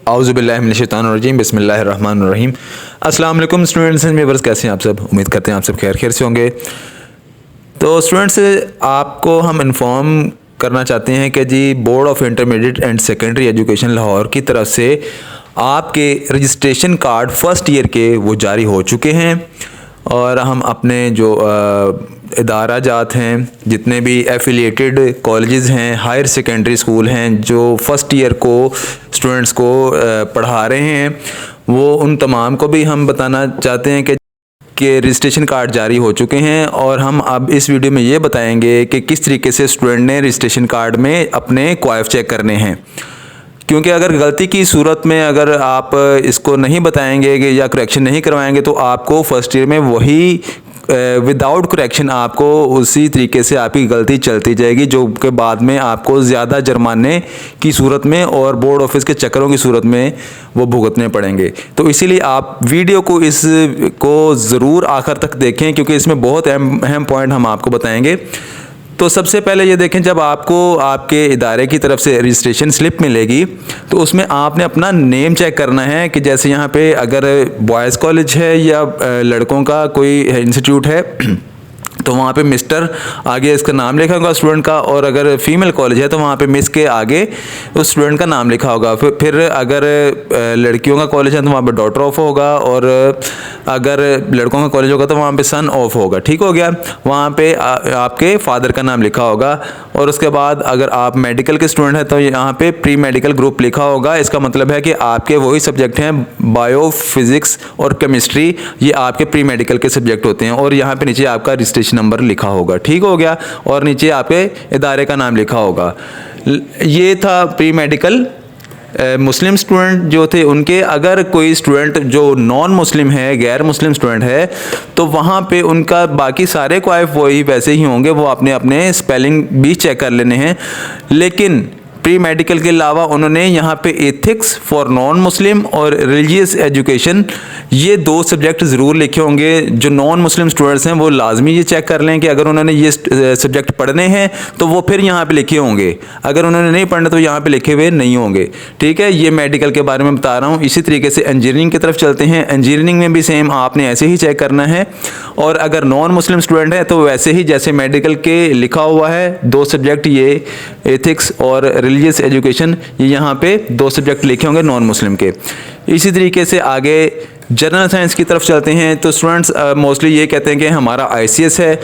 आउज़ुबिल्लाहि मिनश्शैतानिर्रजीम बिस्मिल्लाहिर्रहमानिर्रहीम। अस्सलाम वालेकुम स्टूडेंट्स एंड व्यूअर्स, कैसे हैं आप सब? उम्मीद करते हैं आप सब खैर से होंगे। तो स्टूडेंट्स, आपको हम इन्फॉर्म करना चाहते हैं कि जी board of intermediate and secondary education Lahore की तरफ से आपके रजिस्ट्रेशन कार्ड फर्स्ट ईयर के वो जारी हो चुके हैं और हम अपने जो इदारा जात हैं, जितने भी एफिलिएटेड कॉलेजेस हैं, हायर सेकेंडरी स्कूल हैं जो फर्स्ट ईयर को स्टूडेंट्स को पढ़ा रहे हैं, वो उन तमाम को भी हम बताना चाहते हैं कि रजिस्ट्रेशन कार्ड जारी हो चुके हैं। और हम अब इस वीडियो में ये बताएंगे कि किस तरीके से स्टूडेंट ने रजिस्ट्रेशन कार्ड में अपने क्वाइफ चेक करने हैं, क्योंकि अगर गलती की सूरत में अगर आप इसको नहीं बताएंगे कि या करेक्शन नहीं करवाएंगे तो आपको फर्स्ट ईयर में वही विदाउट करेक्शन आपको उसी तरीके से आपकी गलती चलती जाएगी, जो कि बाद में आपको ज़्यादा जुर्माने की सूरत में और बोर्ड ऑफिस के चक्करों की सूरत में वो भुगतने पड़ेंगे। तो इसीलिए आप वीडियो को ज़रूर आखिर तक देखें, क्योंकि इसमें बहुत अहम पॉइंट हम आपको बताएंगे। तो सबसे पहले ये देखें, जब आपको आपके इदारे की तरफ से रजिस्ट्रेशन स्लिप मिलेगी तो उसमें आपने अपना नेम चेक करना है कि जैसे यहाँ पे अगर बॉयज़ कॉलेज है या लड़कों का कोई इंस्टीट्यूट है तो वहाँ पे मिस्टर आगे इसका नाम लिखा होगा स्टूडेंट का, और अगर फीमेल कॉलेज है तो वहाँ पे मिस के आगे उस स्टूडेंट का नाम लिखा होगा। फिर अगर लड़कियों का कॉलेज है तो वहाँ पे डॉटर ऑफ होगा, और अगर लड़कों का कॉलेज होगा तो वहाँ पे सन ऑफ होगा। ठीक हो गया। वहाँ पे आपके फादर का नाम लिखा होगा, और उसके बाद अगर आप मेडिकल के स्टूडेंट हैं तो यहाँ पे प्री मेडिकल ग्रुप लिखा होगा। इसका मतलब है कि आपके वही सब्जेक्ट हैं, बायो, फिजिक्स और केमिस्ट्री, ये आपके प्री मेडिकल के सब्जेक्ट होते हैं, और यहाँ पे नीचे आपका रजिस्ट्रेशन नंबर लिखा होगा। ठीक हो गया। और नीचे आपके इदारे का नाम लिखा होगा। ये था प्री मेडिकल। मुस्लिम स्टूडेंट जो थे उनके, अगर कोई स्टूडेंट जो नॉन मुस्लिम है, गैर मुस्लिम स्टूडेंट है, तो वहाँ पे उनका बाकी सारे क्वाइफ वही वैसे ही होंगे, वो अपने अपने स्पेलिंग भी चेक कर लेने हैं। लेकिन प्री मेडिकल के अलावा उन्होंने यहाँ पे एथिक्स फॉर नॉन मुस्लिम और रिलीजियस एजुकेशन, ये दो सब्जेक्ट ज़रूर लिखे होंगे। जो नॉन मुस्लिम स्टूडेंट्स हैं वो लाजमी ये चेक कर लें कि अगर उन्होंने ये सब्जेक्ट पढ़ने हैं तो वो फिर यहाँ पे लिखे होंगे, अगर उन्होंने नहीं पढ़ना तो यहाँ पे लिखे हुए नहीं होंगे। ठीक है, ये मेडिकल के बारे में बता रहा हूँ। इसी तरीके से इंजीनियरिंग की तरफ चलते हैं। इंजीनियरिंग में भी सेम आपने ऐसे ही चेक करना है, और अगर नॉन मुस्लिम स्टूडेंट है तो वैसे ही जैसे मेडिकल के लिखा हुआ है, दो सब्जेक्ट ये एथिक्स और रिलीजियस एजुकेशन, ये यहाँ पे दो सब्जेक्ट लिखे होंगे नॉन मुस्लिम के। इसी तरीके से आगे जनरल साइंस की तरफ चलते हैं। तो स्टूडेंट्स मोस्टली ये कहते हैं कि हमारा आईसीएस है,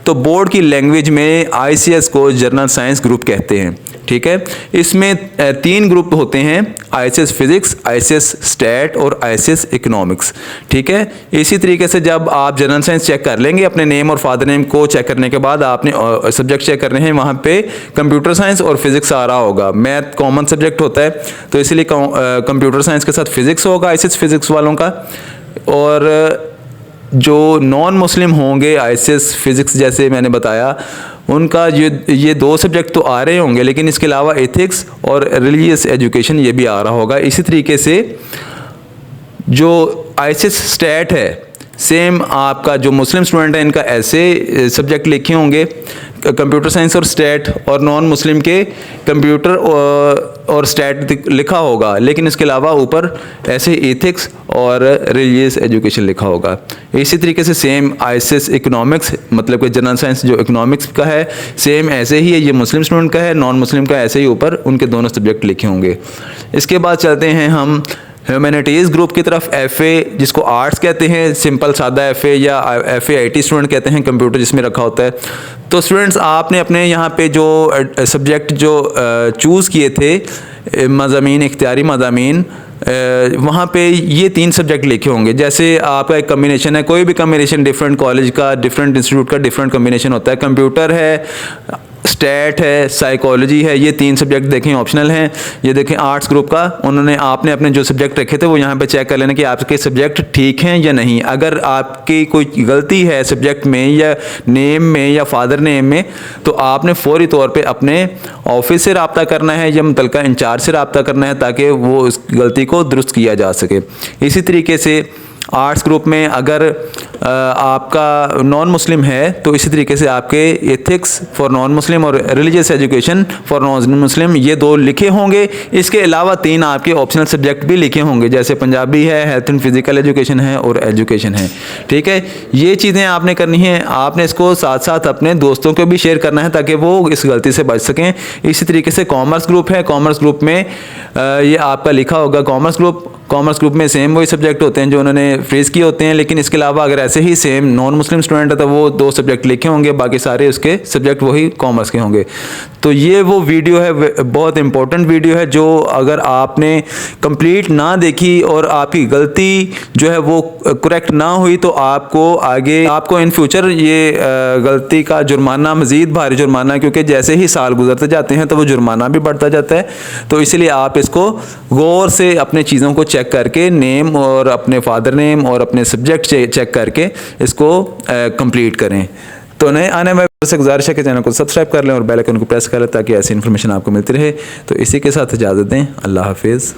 तो बोर्ड की लैंग्वेज में आईसीएस को जनरल साइंस ग्रुप कहते हैं। ठीक है, इसमें तीन ग्रुप होते हैं, आईसीएस फिजिक्स, आईसीएस स्टैट और आईसीएस इकोनॉमिक्स। ठीक है, इसी तरीके से जब आप जनरल साइंस चेक कर लेंगे, अपने नेम और फादर नेम को चेक करने के बाद आपने सब्जेक्ट चेक करने हैं। वहाँ पे कंप्यूटर साइंस और फिजिक्स आ रहा होगा। मैथ कॉमन सब्जेक्ट होता है, तो इसलिए कंप्यूटर साइंस के साथ फिजिक्स होगा आईसीएस फिजिक्स वालों का। और जो नॉन मुस्लिम होंगे आईसीएस फिजिक्स, जैसे मैंने बताया, उनका ये दो सब्जेक्ट तो आ रहे होंगे, लेकिन इसके अलावा एथिक्स और रिलीजियस एजुकेशन ये भी आ रहा होगा। इसी तरीके से जो आईसीएस स्टैट है, सेम आपका जो मुस्लिम स्टूडेंट है इनका ऐसे सब्जेक्ट लिखे होंगे, कंप्यूटर साइंस और स्टैट, और नॉन मुस्लिम के कंप्यूटर और स्टैट लिखा होगा, लेकिन इसके अलावा ऊपर ऐसे एथिक्स और रिलीजियस एजुकेशन लिखा होगा। इसी तरीके से सेम आईसीएस इकोनॉमिक्स, मतलब कि जनरल साइंस जो इकोनॉमिक्स का है, सेम ऐसे ही है, ये मुस्लिम स्टूडेंट का है, नॉन मुस्लिम का ऐसे ही ऊपर उनके दोनों सब्जेक्ट लिखे होंगे। इसके बाद चलते हैं हम ह्यूमैनिटीज़ ग्रुप की तरफ। एफए जिसको आर्ट्स कहते हैं, सिंपल सादा एफए या एफए आईटी स्टूडेंट कहते हैं, कंप्यूटर जिसमें रखा होता है। तो स्टूडेंट्स आपने अपने यहाँ पे जो सब्जेक्ट जो चूज़ किए थे, मज़ामीन, इख्तियारी मज़ामीन, वहाँ पे ये तीन सब्जेक्ट लिखे होंगे। जैसे आपका एक कम्बिनेशन है, कोई भी कम्बिनेशन डिफरेंट कॉलेज का, डिफरेंट इंस्टीट्यूट का डिफरेंट कम्बिनेशन होता है। कंप्यूटर है, स्टैट है, साइकोलॉजी है, ये तीन सब्जेक्ट देखें ऑप्शनल हैं। ये देखें आर्ट्स ग्रुप का, उन्होंने आपने अपने जो सब्जेक्ट रखे थे वो यहाँ पे चेक कर लेना कि आपके सब्जेक्ट ठीक हैं या नहीं। अगर आपकी कोई गलती है सब्जेक्ट में या नेम में या फादर नेम में, तो आपने फौरी तौर पे अपने ऑफिस से रब्ता करना है या मुतल्लिका इंचार्ज से रब्ता करना है, ताकि वो उस गलती को दुरुस्त किया जा सके। इसी तरीके से आर्ट्स ग्रुप में अगर आपका नॉन मुस्लिम है तो इसी तरीके से आपके एथिक्स फॉर नॉन मुस्लिम और religious education for non Muslim ये 2 लिखे होंगे। इसके अलावा 3 आपके ऑप्शनल सब्जेक्ट भी लिखे होंगे, जैसे पंजाबी है, हेल्थ एंड फिजिकल एजुकेशन है और एजुकेशन है। ठीक है, ये चीज़ें आपने करनी है। आपने इसको साथ साथ अपने दोस्तों को भी शेयर करना है ताकि वो इस गलती से बच सकें। इसी तरीके से कॉमर्स ग्रुप है, कॉमर्स ग्रुप में ये आपका लिखा होगा कॉमर्स ग्रुप में सेम वही सब्जेक्ट होते हैं जो उन्होंने फ्रीज किए होते हैं, लेकिन इसके अलावा अगर ऐसे ही सेम नॉन मुस्लिम स्टूडेंट है तो वो 2 सब्जेक्ट लिखे होंगे, बाकी सारे उसके सब्जेक्ट वही कॉमर्स के होंगे। तो ये वो वीडियो है, बहुत इंपॉर्टेंट वीडियो है, जो अगर आपने कंप्लीट ना देखी और आपकी गलती जो है वो करेक्ट ना हुई तो आपको इन फ्यूचर ये गलती का जुर्माना, मज़ीद भारी जुर्माना, क्योंकि जैसे ही साल गुजरते जाते हैं तो वो जुर्माना भी बढ़ता जाता है। तो इसलिए आप इसको गौर से अपने चीज़ों को चेक करके, नेम और अपने फादर नेम और अपने सब्जेक्ट चेक करके इसको कंप्लीट करें। तो नए आने वाले से गुजारिश है कि चैनल को सब्सक्राइब कर लें और बेल आइकन को प्रेस कर लें ताकि ऐसी इन्फॉर्मेशन आपको मिलती रहे। तो इसी के साथ इजाज़त दें। अल्लाह हाफिज़।